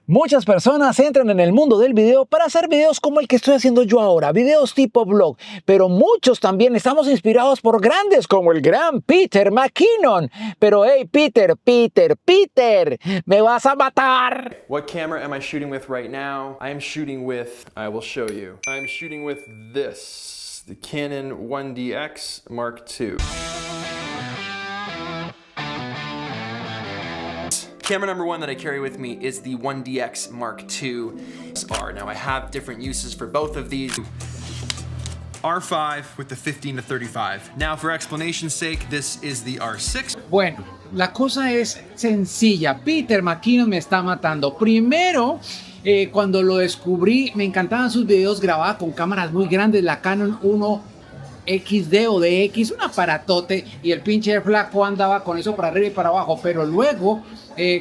Muchas personas entran en el mundo del video para hacer videos como el que estoy haciendo yo ahora, videos tipo vlog, pero muchos también estamos inspirados por grandes como el gran Peter McKinnon. Pero hey, Peter, me vas a matar. What camera am I shooting with right now? I am shooting with, I will show you. I'm shooting with this, the Canon 1DX Mark II. Camera number one that I carry with me is the 1DX Mark II R. Now I have different uses for both of these. R5 with the 15 to 35. Now for explanation's sake, this is the R6. Bueno, la cosa es sencilla. Peter McKinnon me está matando. Primero, cuando lo descubrí, me encantaban sus videos grabados con cámaras muy grandes. La Canon 1XD o DX, un aparatote. Y el pinche flaco andaba con eso para arriba y para abajo. Pero luego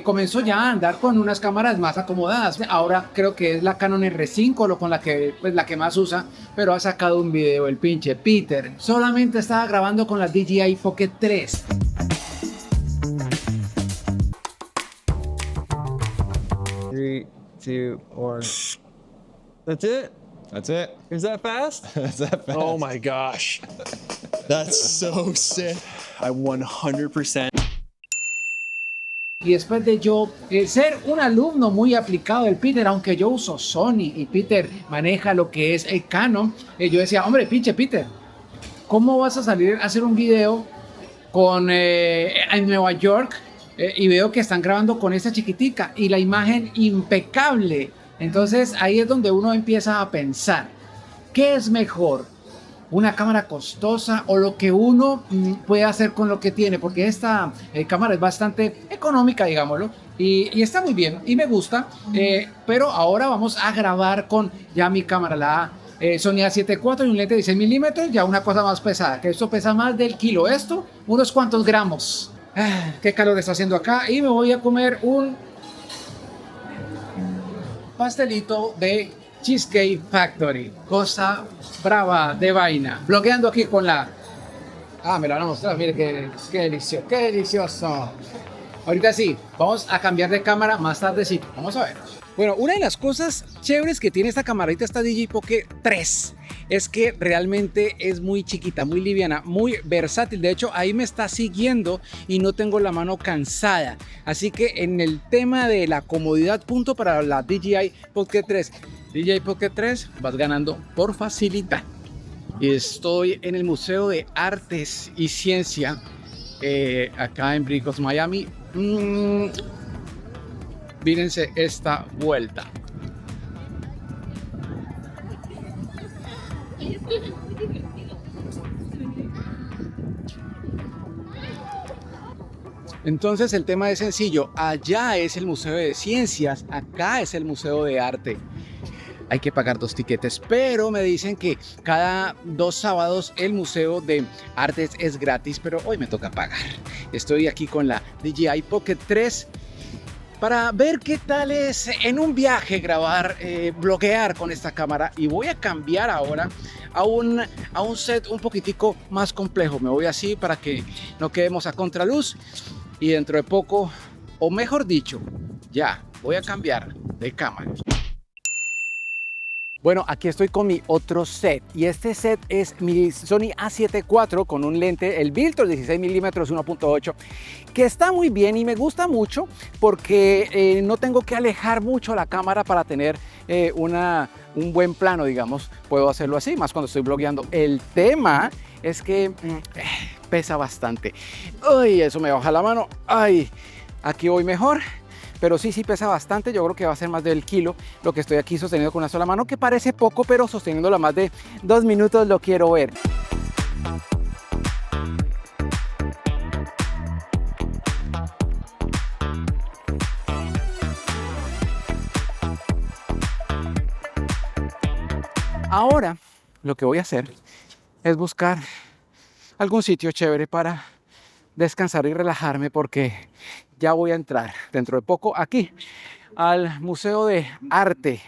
comenzó ya a andar con unas cámaras más acomodadas. Ahora creo que es la Canon R5 con la que, pues, la que más usa. Pero ha sacado un video el pinche Peter. Solamente estaba grabando con la DJI Pocket 3. 3, 2, 1. That's it? That's it. Is that fast? That's that fast. Oh my gosh. That's so sick. I 100%. Y después de yo ser un alumno muy aplicado del Peter, aunque yo uso Sony y Peter maneja lo que es el Canon, yo decía, hombre, pinche Peter, ¿cómo vas a salir a hacer un video en Nueva York? Y veo que están grabando con esta chiquitica y la imagen impecable. Entonces ahí es donde uno empieza a pensar, ¿qué es mejor? ¿Una cámara costosa o lo que uno puede hacer con lo que tiene? Porque esta cámara es bastante económica, digámoslo, y está muy bien y me gusta. Pero ahora vamos a grabar con ya mi cámara, la Sony A7 IV y un lente de 16 milímetros, ya una cosa más pesada, que esto pesa más del kilo. Esto, unos cuantos gramos. Qué calor está haciendo acá y me voy a comer un pastelito de Cheesecake Factory, cosa brava de vaina. Blogueando aquí con la... me la van a mostrar, mire qué delicioso, qué delicioso. Ahorita sí, vamos a cambiar de cámara más tardecito, vamos a ver. Bueno, una de las cosas chéveres que tiene esta camarita, esta DJI Pocket 3, es que realmente es muy chiquita, muy liviana, muy versátil. De hecho, ahí me está siguiendo y no tengo la mano cansada. Así que en el tema de la comodidad, punto para la DJI Pocket 3. DJI Pocket 3, vas ganando por facilidad. Y estoy en el Museo de Artes y Ciencia, acá en Bricos, Miami. Mírense esta vuelta. Entonces el tema es sencillo. Allá es el Museo de Ciencias, acá es el Museo de Arte. Hay que pagar 2 tiquetes, pero me dicen que cada 2 sábados el Museo de Artes es gratis, pero hoy me toca pagar. Estoy aquí con la DJI Pocket 3 para ver qué tal es en un viaje grabar, bloguear con esta cámara. Y voy a cambiar ahora a un set un poquitico más complejo. Me voy así para que no quedemos a contraluz. Y dentro de poco, o mejor dicho, ya voy a cambiar de cámara. Bueno, aquí estoy con mi otro set y este set es mi Sony A7 IV con un lente, el Viltor 16 milímetros 1.8, que está muy bien y me gusta mucho porque no tengo que alejar mucho la cámara para tener un buen plano, digamos. Puedo hacerlo así, más cuando estoy blogueando. El tema es que pesa bastante. Ay, eso me baja la mano. Ay, aquí voy mejor. Pero sí pesa bastante, yo creo que va a ser más del kilo lo que estoy aquí sosteniendo con una sola mano, que parece poco, pero sosteniéndola más de 2 minutos lo quiero ver. Ahora lo que voy a hacer es buscar algún sitio chévere para descansar y relajarme, porque ya voy a entrar dentro de poco aquí al Museo de Arte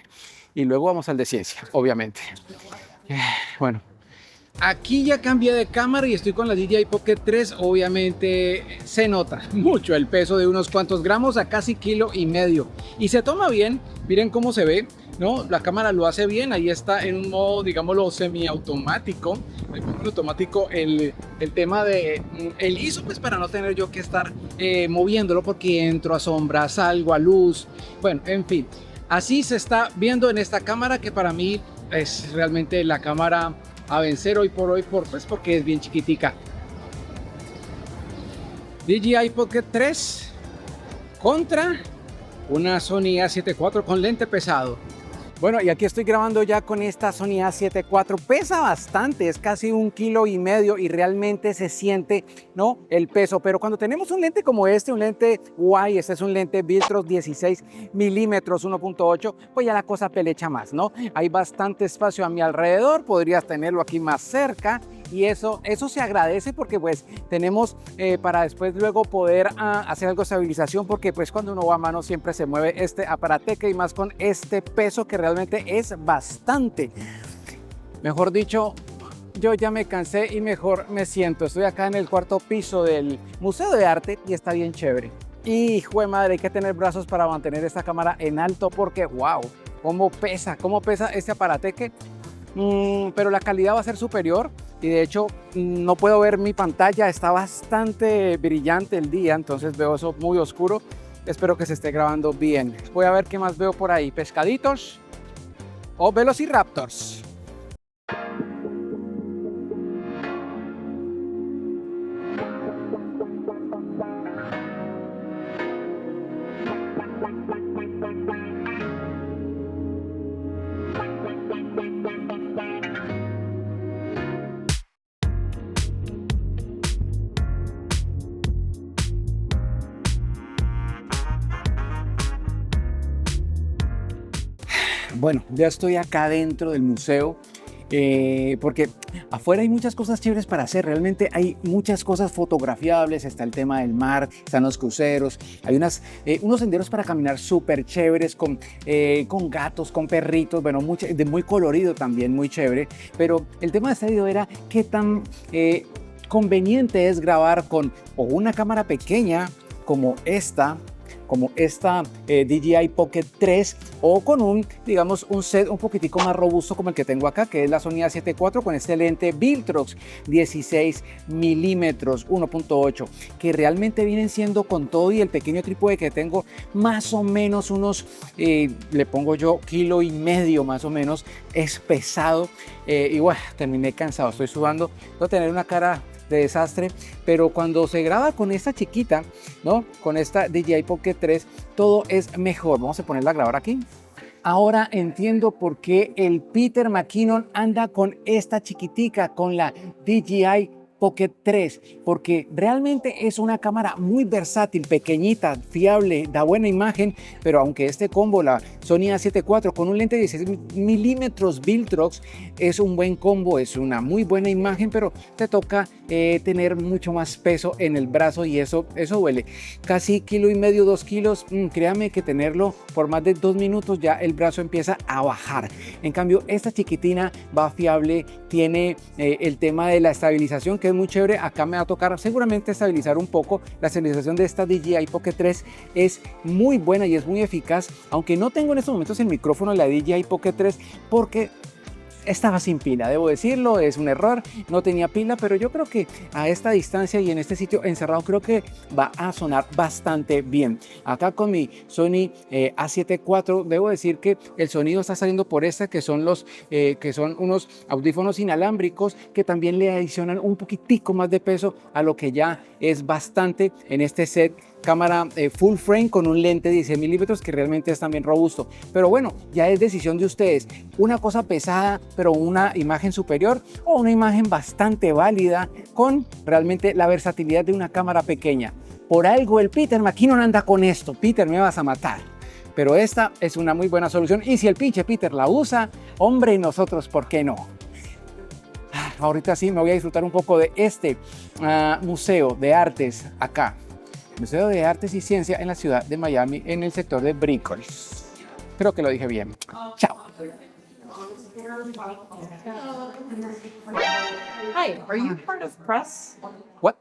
y luego vamos al de Ciencia, obviamente. Bueno, Aquí ya cambié de cámara y estoy con la DJI Pocket 3. Obviamente se nota mucho el peso de unos cuantos gramos a casi 1,5 kilos. Y se toma bien, miren cómo se ve, ¿no? La cámara lo hace bien, ahí está en un modo, digámoslo, semiautomático. Le pongo en automático el tema de el ISO, pues para no tener yo que estar moviéndolo porque entro a sombra, salgo a luz. Bueno, en fin, así se está viendo en esta cámara que para mí es realmente la cámara a vencer hoy por hoy pues porque es bien chiquitica. DJI Pocket 3 contra una Sony A7 IV con lente pesado. Bueno, y aquí estoy grabando ya con esta Sony A7 IV. Pesa bastante, es casi 1,5 kilos y realmente se siente, ¿no?, el peso. Pero cuando tenemos un lente como este, un lente Wide, este es un lente Viltrox 16 milímetros 1.8, pues ya la cosa pelecha más, ¿no? Hay bastante espacio a mi alrededor, podrías tenerlo aquí más cerca. Y eso se agradece porque pues tenemos para después luego poder hacer algo de estabilización, porque pues cuando uno va a mano siempre se mueve este aparateque y más con este peso que realmente es bastante. Mejor dicho, yo ya me cansé y mejor me siento. Estoy acá en el 4º piso del Museo de Arte y está bien chévere. Y jue madre, hay que tener brazos para mantener esta cámara en alto porque wow, cómo pesa este aparateque. Pero la calidad va a ser superior y de hecho no puedo ver mi pantalla, está bastante brillante el día, entonces veo eso muy oscuro. Espero que se esté grabando bien. Voy a ver qué más veo por ahí, pescaditos o velociraptors. Bueno, ya estoy acá dentro del museo porque afuera hay muchas cosas chéveres para hacer. Realmente hay muchas cosas fotografiables. Está el tema del mar, están los cruceros, hay unos senderos para caminar súper chéveres con gatos, con perritos, bueno, muy colorido también, muy chévere. Pero el tema de este video era qué tan conveniente es grabar con o una cámara pequeña como esta DJI Pocket 3 o con un set un poquitico más robusto como el que tengo acá, que es la Sony A7 IV con este lente Viltrox 16 milímetros 1.8, que realmente vienen siendo con todo y el pequeño trípode que tengo más o menos unos, le pongo yo 1,5 kilos más o menos, es pesado y bueno, terminé cansado, estoy sudando, voy a tener una cara de desastre, pero cuando se graba con esta chiquita, ¿no?, con esta DJI Pocket 3, todo es mejor. Vamos a ponerla a grabar aquí. Ahora entiendo por qué el Peter McKinnon anda con esta chiquitica, con la DJI Pocket 3, porque realmente es una cámara muy versátil, pequeñita, fiable, da buena imagen, pero aunque este combo, la Sony A7 IV con un lente de 16 milímetros Viltrox, es un buen combo, es una muy buena imagen, pero te toca tener mucho más peso en el brazo y eso duele. Casi 1,5 kilos, 2 kilos, créame que tenerlo por más de 2 minutos ya el brazo empieza a bajar. En cambio, esta chiquitina va fiable, tiene el tema de la estabilización, que es muy chévere. Acá me va a tocar seguramente estabilizar un poco. La estabilización de esta DJI Pocket 3 es muy buena y es muy eficaz, aunque no tengo en estos momentos el micrófono de la DJI Pocket 3 porque estaba sin pila, debo decirlo, es un error, no tenía pila, pero yo creo que a esta distancia y en este sitio encerrado creo que va a sonar bastante bien. Acá con mi Sony A7 IV debo decir que el sonido está saliendo por que son unos audífonos inalámbricos que también le adicionan un poquitico más de peso a lo que ya es bastante en este set. Cámara full frame con un lente de 16 milímetros que realmente es también robusto, pero bueno, ya es decisión de ustedes. Una cosa pesada pero una imagen superior, o una imagen bastante válida con realmente la versatilidad de una cámara pequeña. Por algo el Peter McKinnon anda con esto. Peter, me vas a matar, pero esta es una muy buena solución y si el pinche Peter la usa, hombre, nosotros ¿por qué no? Ahorita sí me voy a disfrutar un poco de este museo de artes acá. Museo de Artes y Ciencia en la ciudad de Miami, en el sector de Brickell. Creo que lo dije bien. Chao. Hi, are you part of press? What?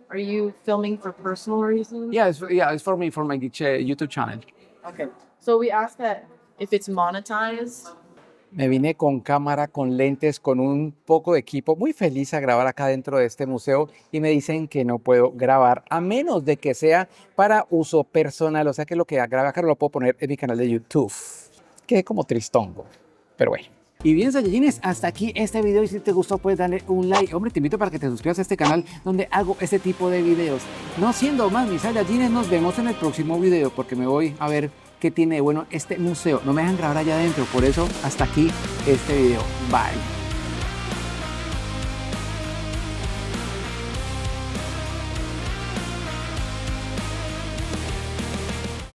Are you filming for personal reasons? Yeah, it's for me, for my YouTube channel. Okay. So we ask that if it's monetized. Me vine con cámara, con lentes, con un poco de equipo, muy feliz a grabar acá dentro de este museo y me dicen que no puedo grabar a menos de que sea para uso personal, o sea que lo que grabe acá no lo puedo poner en mi canal de YouTube. Quedé como tristongo, pero bueno. Y bien, Saiyajines, hasta aquí este video y si te gustó puedes darle un like. Hombre, te invito para que te suscribas a este canal donde hago este tipo de videos. No siendo más, mis Saiyajines, nos vemos en el próximo video porque me voy a ver qué tiene de bueno este museo. No me dejan grabar allá adentro, por eso hasta aquí este video. Bye.